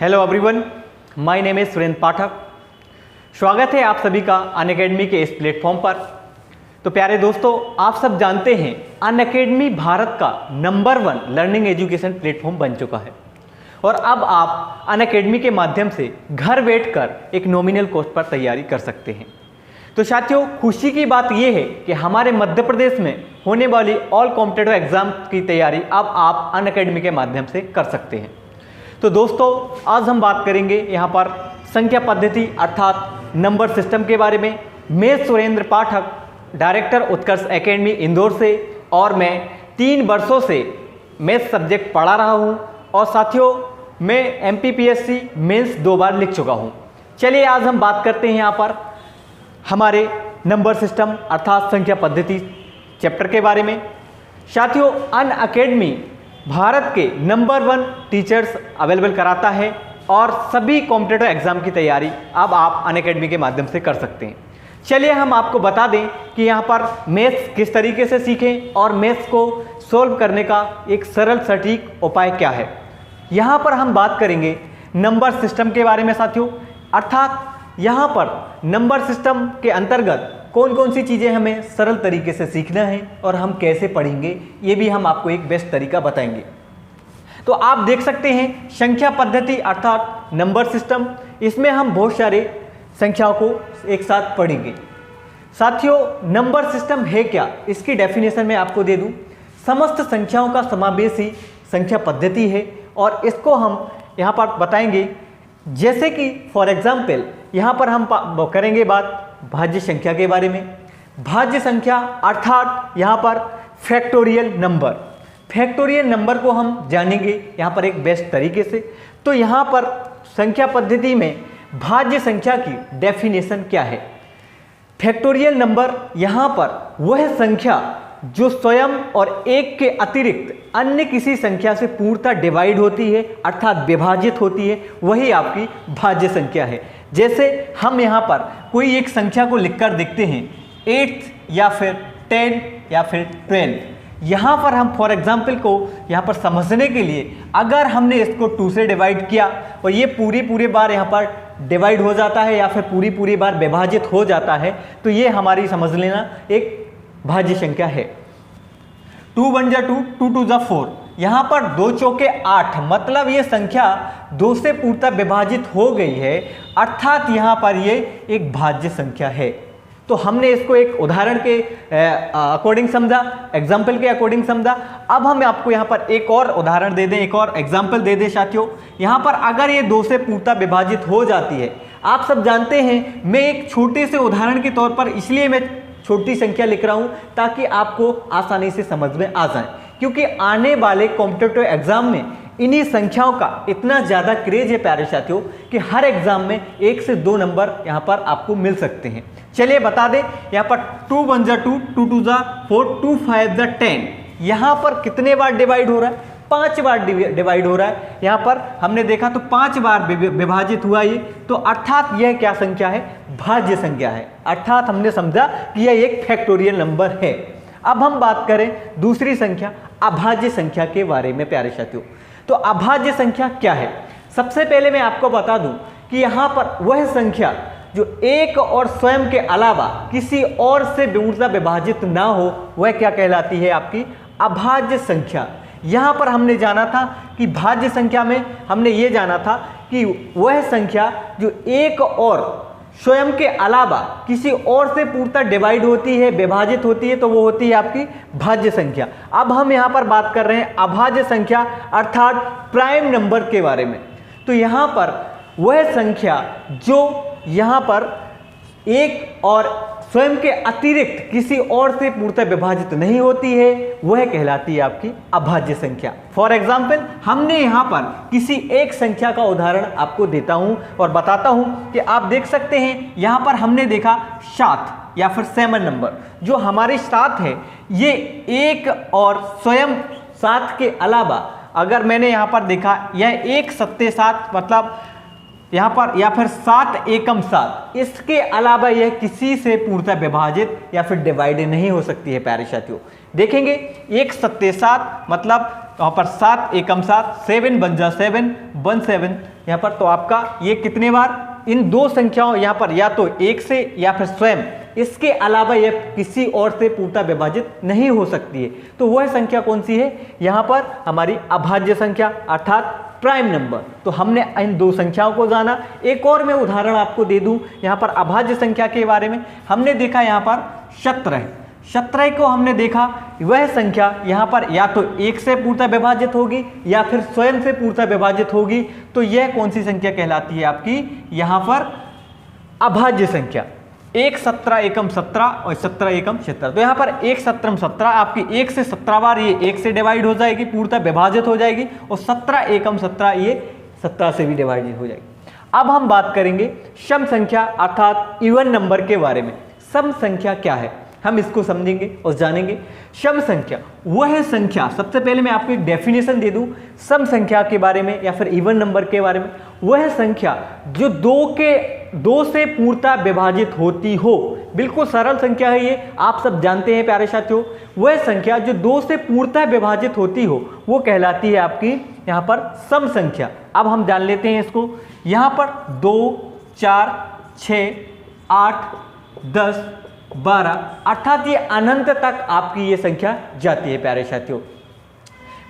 Hello everyone, my name is Surendra Pathak. स्वागत है आप सभी का अनअकैडमी के इस प्लेटफॉर्म पर। तो प्यारे दोस्तों, आप सब जानते हैं अनअकैडमी भारत का नंबर 1 लर्निंग एजुकेशन प्लेटफॉर्म बन चुका है और अब आप अनअकैडमी के माध्यम से घर बैठकर एक नॉमिनल कॉस्ट पर तैयारी कर सकते हैं। तो साथियों, खुशी की बात यह है कि हमारे मध्य प्रदेश में होने वाली ऑल कॉम्पिटिटिव एग्जाम की तैयारी अब आप अनअकैडमी के माध्यम से कर सकते हैं। तो दोस्तों, आज हम बात करेंगे यहाँ पर संख्या पद्धति अर्थात नंबर सिस्टम के बारे में। मैं सुरेंद्र पाठक, डायरेक्टर उत्कर्ष एकेडमी इंदौर से, और मैं 3 वर्षों से मैथ सब्जेक्ट पढ़ा रहा हूँ और साथियों मैं MPPSC मेंस 2 बार लिख चुका हूँ। चलिए आज हम बात करते हैं यहाँ पर हमारे नंबर सिस्टम अर्थात संख्या पद्धति चैप्टर के बारे में। साथियों, अनअकैडमी भारत के नंबर 1 टीचर्स अवेलेबल कराता है और सभी कॉम्पिटिटिव एग्जाम की तैयारी अब आप अनअकैडमी के माध्यम से कर सकते हैं। चलिए हम आपको बता दें कि यहाँ पर मैथ्स किस तरीके से सीखें और मैथ्स को सॉल्व करने का एक सरल सटीक उपाय क्या है। यहाँ पर हम बात करेंगे नंबर सिस्टम के बारे में साथियों, अर्थात यहाँ पर नंबर सिस्टम के अंतर्गत कौन कौन सी चीज़ें हमें सरल तरीके से सीखना है और हम कैसे पढ़ेंगे, ये भी हम आपको एक बेस्ट तरीका बताएंगे। तो आप देख सकते हैं संख्या पद्धति अर्थात नंबर सिस्टम, इसमें हम बहुत सारे संख्याओं को एक साथ पढ़ेंगे। साथियों, नंबर सिस्टम है क्या, इसकी डेफिनेशन मैं आपको दे दूं। समस्त संख्याओं का समावेश ही संख्या पद्धति है और इसको हम यहाँ पर बताएंगे। जैसे कि फॉर एग्जाम्पल यहाँ पर हम करेंगे बात भाज्य संख्या के बारे में। भाज्य संख्या अर्थात यहाँ पर फैक्टोरियल नंबर। फैक्टोरियल नंबर को हम जानेंगे यहाँ पर एक बेस्ट तरीके से। तो यहाँ पर संख्या पद्धति में भाज्य संख्या की डेफिनेशन क्या है। फैक्टोरियल नंबर यहाँ पर वह संख्या जो स्वयं और एक के अतिरिक्त अन्य किसी संख्या से पूर्णतः डिवाइड होती है अर्थात विभाजित होती है, वही आपकी भाज्य संख्या है। जैसे हम यहाँ पर कोई एक संख्या को लिखकर देखते हैं 8 या फिर 10 या फिर 12। यहाँ पर हम फॉर एग्जाम्पल को यहाँ पर समझने के लिए अगर हमने इसको 2 से डिवाइड किया और ये पूरी बार यहाँ पर डिवाइड हो जाता है या फिर पूरी बार विभाजित हो जाता है, तो ये हमारी समझ लेना एक भाज्य संख्या है। 2 1 जा 2, 2 2 जा 4। यहाँ पर 2 चौके 8, मतलब ये संख्या 2 से पूर्णतः विभाजित हो गई है, अर्थात यहाँ पर ये एक भाज्य संख्या है। तो हमने इसको एक उदाहरण के अकॉर्डिंग समझा, एग्जाम्पल के अकॉर्डिंग समझा। अब हम आपको यहाँ पर एक और उदाहरण दे दें, एक और एग्जाम्पल दे दें साथियों। यहाँ पर अगर ये 2 से पूर्णतः विभाजित हो जाती है, आप सब जानते हैं मैं एक छोटे से उदाहरण के तौर पर इसलिए मैं छोटी संख्या लिख रहा हूं ताकि आपको आसानी से समझ में आ जाए, क्योंकि आने वाले कॉम्पिटिटिव एग्जाम में इन्हीं संख्याओं का इतना ज़्यादा क्रेज है प्यारे साथियों कि हर एग्जाम में 1 से 2 नंबर यहां पर आपको मिल सकते हैं। चलिए बता दें, यहां पर 2 1 जा 2, 2 2 जा 4, 2 5 जा 10। यहां पर कितने बार डिवाइड हो रहा है? 5 बार डिवाइड हो रहा है। यहाँ पर हमने देखा तो 5 बार विभाजित हुआ ये, तो अर्थात यह क्या संख्या है? भाज्य संख्या है। अर्थात हमने समझा कि यह एक फैक्टोरियल नंबर है। अब हम बात करें दूसरी संख्या अभाज्य संख्या के बारे में प्यारे साथियों। तो अभाज्य संख्या क्या है? सबसे पहले मैं आपको बता दूं कि यहाँ पर वह संख्या जो एक और स्वयं के अलावा किसी और से पूर्णतः विभाजित ना हो, वह क्या कहलाती है? आपकी अभाज्य संख्या। यहाँ पर हमने जाना था कि भाज्य संख्या में हमने ये जाना था कि वह संख्या जो एक और स्वयं के अलावा किसी और से पूर्णतः डिवाइड होती है, विभाजित होती है, तो वो होती है आपकी भाज्य संख्या। अब हम यहाँ पर बात कर रहे हैं अभाज्य संख्या अर्थात प्राइम नंबर के बारे में। तो यहाँ पर वह संख्या जो यहाँ पर एक और स्वयं के अतिरिक्त किसी और से पूर्णतः विभाजित नहीं होती है, वह कहलाती है आपकी अभाज्य संख्या। फॉर एग्जाम्पल हमने यहाँ पर किसी एक संख्या का उदाहरण आपको देता हूँ और बताता हूँ कि आप देख सकते हैं यहाँ पर हमने देखा 7 या फिर 7 नंबर। जो हमारे 7 है ये एक और स्वयं 7 के अलावा अगर मैंने यहाँ पर देखा यह 1 सत्ते 7 मतलब यहाँ पर या फिर 7 एकम 7, इसके अलावा यह किसी से पूर्णतः विभाजित या फिर डिवाइड नहीं हो सकती है प्यारे साथियों। देखेंगे 1 7 7 मतलब यहाँ पर 7 एकम 7, 7 बन जा 7 1 7 यहाँ पर। तो आपका ये कितने बार इन दो संख्याओं यहाँ पर या तो 1 से या फिर स्वयं इसके अलावा यह किसी और से पूर्णतः विभाजित नहीं हो सकती है। तो वह संख्या कौन सी है? यहाँ पर हमारी अभाज्य संख्या अर्थात प्राइम नंबर। तो हमने इन दो संख्याओं को जाना। एक और मैं उदाहरण आपको दे दूं यहाँ पर अभाज्य संख्या के बारे में। हमने देखा यहाँ पर 17 को हमने देखा, वह संख्या यहाँ पर या तो 1 से पूर्णतः विभाजित होगी या फिर स्वयं से पूर्णतः विभाजित होगी। तो यह कौन सी संख्या कहलाती है आपकी? यहाँ पर अभाज्य संख्या। 1 17 एकम 17 और 17 एकम 17। तो यहाँ पर 1 17 17 आपकी 1 से 17 बार ये 1 से डिवाइड हो जाएगी, पूर्णतः विभाजित हो जाएगी, और 17 एकम 17 ये 17 से भी डिवाइड हो जाएगी। अब हम बात करेंगे सम संख्या अर्थात इवन नंबर के बारे में। सम संख्या क्या है हम इसको समझेंगे और जानेंगे। सम संख्या वह संख्या, सबसे पहले मैं आपको एक डेफिनेशन दे दूं सम संख्या के बारे में या फिर इवन नंबर के बारे में। वह संख्या जो दो से पूर्णतः विभाजित होती हो। बिल्कुल सरल संख्या है ये, आप सब जानते हैं प्यारे साथियों। वह संख्या जो 2 से पूर्णतः विभाजित होती हो वो कहलाती है आपकी यहाँ पर सम संख्या। अब हम जान लेते हैं इसको। यहाँ पर 2 4 6 8 10 12 अर्थात ये अनंत तक आपकी ये संख्या जाती है प्यारे साथियों।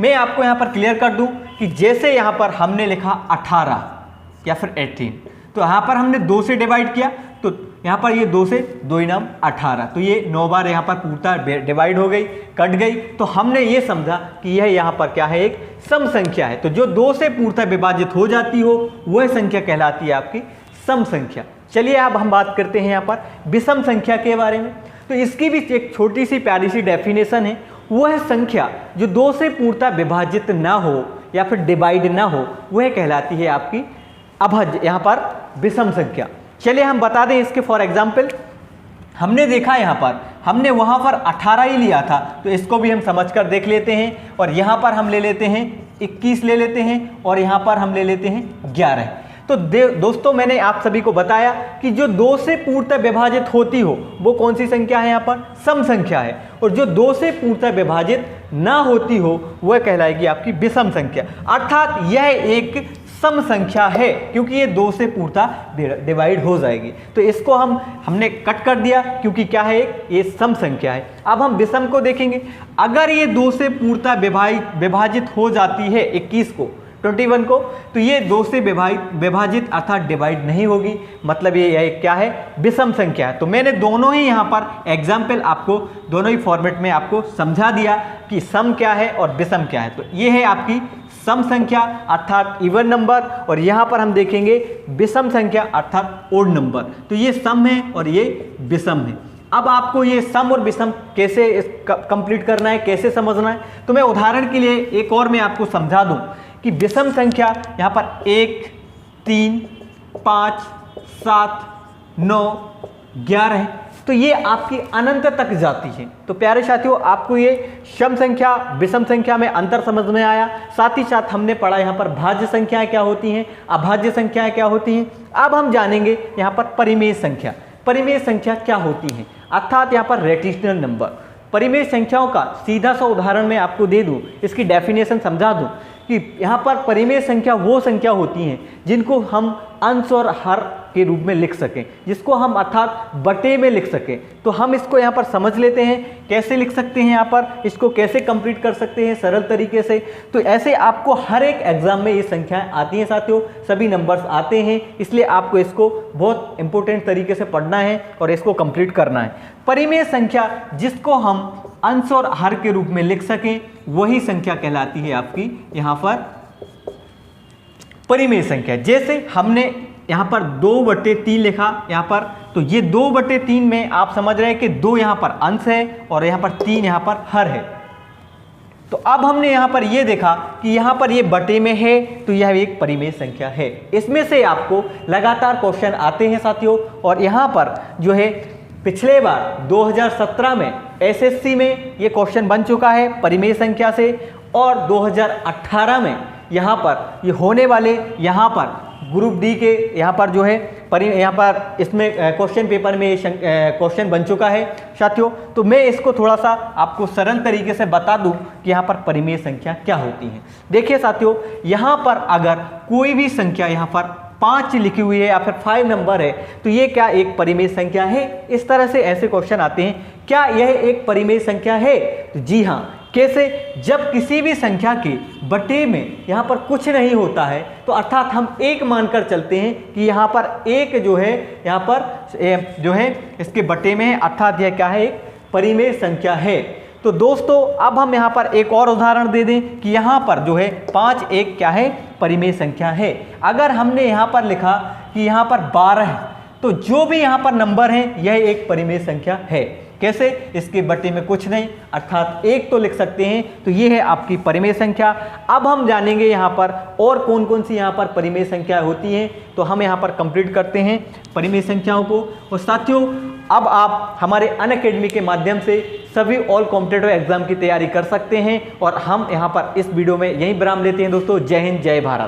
मैं आपको यहाँ पर क्लियर कर दूं कि जैसे यहाँ पर हमने लिखा 18 या फिर 18, तो यहाँ पर हमने 2 से डिवाइड किया, तो यहाँ पर ये 2 से 2 नाम 18, तो ये 9 बार यहाँ पर पूर्णतः डिवाइड हो गई, कट गई। तो हमने ये समझा कि यह यहाँ पर क्या है? एक सम संख्या है। तो जो 2 से पूर्णतः विभाजित हो जाती हो वह संख्या कहलाती है आपकी सम संख्या। चलिए अब हम बात करते हैं यहाँ पर विषम संख्या के बारे में। तो इसकी भी एक छोटी सी प्यारी सी डेफिनेशन है। वह संख्या जो 2 से पूर्णतः विभाजित ना हो या फिर डिवाइड ना हो वह कहलाती है आपकी अभाज्य, यहाँ पर विषम संख्या। चलिए हम बता दें इसके फॉर एग्जाम्पल। हमने देखा यहाँ पर हमने वहाँ पर 18 ही लिया था, तो इसको भी हम समझ कर देख लेते हैं। और यहाँ पर हम ले लेते हैं 21 ले लेते हैं, और यहाँ पर हम ले लेते हैं 11। तो दोस्तों मैंने आप सभी को बताया कि जो 2 से पूर्णतः विभाजित होती हो वो कौन सी संख्या है? यहाँ पर सम संख्या है। और जो 2 से पूर्णतः विभाजित ना होती हो वह कहलाएगी आपकी विषम संख्या। अर्थात यह एक सम संख्या है क्योंकि ये 2 से पूर्णतः डिवाइड हो जाएगी। तो इसको हमने कट कर दिया क्योंकि क्या है? ये सम संख्या है। अब हम विषम को देखेंगे। अगर ये 2 से पूर्णतः विभाजित हो जाती है 21 को 21 को, तो ये 2 से विभाजित अर्थात डिवाइड नहीं होगी, मतलब ये क्या है? विषम संख्या है। तो मैंने दोनों ही यहाँ पर एग्जाम्पल आपको दोनों ही फॉर्मेट में आपको समझा दिया कि सम क्या है और विषम क्या है। तो ये है आपकी सम संख्या अर्थात इवन नंबर, और यहाँ पर हम देखेंगे विषम संख्या अर्थात ओड नंबर। तो ये सम है और ये विषम है। अब आपको ये सम और विषम कैसे कंप्लीट करना है, कैसे समझना है, तो मैं उदाहरण के लिए एक और मैं आपको समझा दूं कि विषम संख्या यहाँ पर 1 3 5 7 9 11 है, तो ये आपकी अनंत तक जाती है। तो प्यारे साथियों आपको ये सम संख्या विषम संख्या में अंतर समझ में आया। साथ ही साथ हमने पढ़ा यहाँ पर भाज्य संख्याएं क्या होती हैं, अभाज्य संख्याएं क्या होती हैं। अब हम जानेंगे यहाँ पर परिमेय संख्या। परिमेय संख्या क्या होती है अर्थात यहाँ पर रेटिशनल नंबर। परिमेय संख्याओं का सीधा सा उदाहरण मैं आपको दे दूं, इसकी डेफिनेशन समझा दूं कि यहाँ पर परिमेय संख्या वो संख्या होती हैं जिनको हम अंश और हर के रूप में लिख सकें, जिसको हम अर्थात बटे में लिख सकें। तो हम इसको यहाँ पर समझ लेते हैं कैसे लिख सकते हैं, यहाँ पर इसको कैसे कंप्लीट कर सकते हैं सरल तरीके से। तो ऐसे आपको हर एक एग्जाम में ये संख्याएं आती हैं साथियों, सभी नंबर्स आते हैं, इसलिए आपको इसको बहुत इंपॉर्टेंट तरीके से पढ़ना है और इसको कंप्लीट करना है। परिमेय संख्या जिसको हम अंश और हर के रूप में लिख सकें वही संख्या कहलाती है आपकी यहाँ पर परिमेय संख्या। जैसे हमने यहाँ पर 2/3 लिखा यहाँ पर, तो ये 2/3 में आप समझ रहे हैं कि 2 यहाँ पर अंश है और यहाँ पर 3 यहाँ पर हर है। तो अब हमने यहाँ पर ये देखा कि यहाँ पर ये बटे में है, तो यह एक परिमेय संख्या है। इसमें से आपको लगातार क्वेश्चन आते हैं साथियों, और यहाँ पर जो है पिछले बार 2017 में एसएससी में ये क्वेश्चन बन चुका है परिमेय संख्या से, और 2018 में यहाँ पर ये होने वाले यहाँ पर ग्रुप डी के यहाँ पर जो है यहाँ पर इसमें क्वेश्चन पेपर में क्वेश्चन बन चुका है साथियों। तो मैं इसको थोड़ा सा आपको सरल तरीके से बता दूं कि यहाँ पर परिमेय संख्या क्या होती है। देखिए साथियों, यहाँ पर अगर कोई भी संख्या यहाँ पर 5 लिखी हुई है या फिर 5 नंबर है तो ये क्या एक परिमेय संख्या है? इस तरह से ऐसे क्वेश्चन आते हैं, क्या यह एक परिमेय संख्या है? तो जी हाँ। कैसे? जब किसी भी संख्या के बटे में यहाँ पर कुछ नहीं होता है तो अर्थात हम एक मानकर चलते हैं कि यहाँ पर एक जो है यहाँ पर जो है इसके बटे में है, अर्थात यह क्या है? एक परिमेय संख्या है। तो दोस्तों अब हम यहाँ पर एक और उदाहरण दे दें कि यहाँ पर जो है 5 एक क्या है? परिमेय संख्या है। अगर हमने यहाँ पर लिखा कि यहाँ पर 12 है तो जो भी यहाँ पर नंबर है यह एक परिमेय संख्या है। कैसे? इसके बटे में कुछ नहीं, अर्थात एक तो लिख सकते हैं। तो ये है आपकी परिमेय संख्या। अब हम जानेंगे यहाँ पर और कौन कौन सी यहाँ पर परिमेय संख्या होती हैं। तो हम यहाँ पर कंप्लीट करते हैं परिमेय संख्याओं को। और साथियों, अब आप हमारे अनअकैडमी के माध्यम से सभी ऑल कॉम्पिटिटिव एग्जाम की तैयारी कर सकते हैं। और हम यहाँ पर इस वीडियो में यहीं विराम लेते हैं दोस्तों। जय हिंद, जय भारत।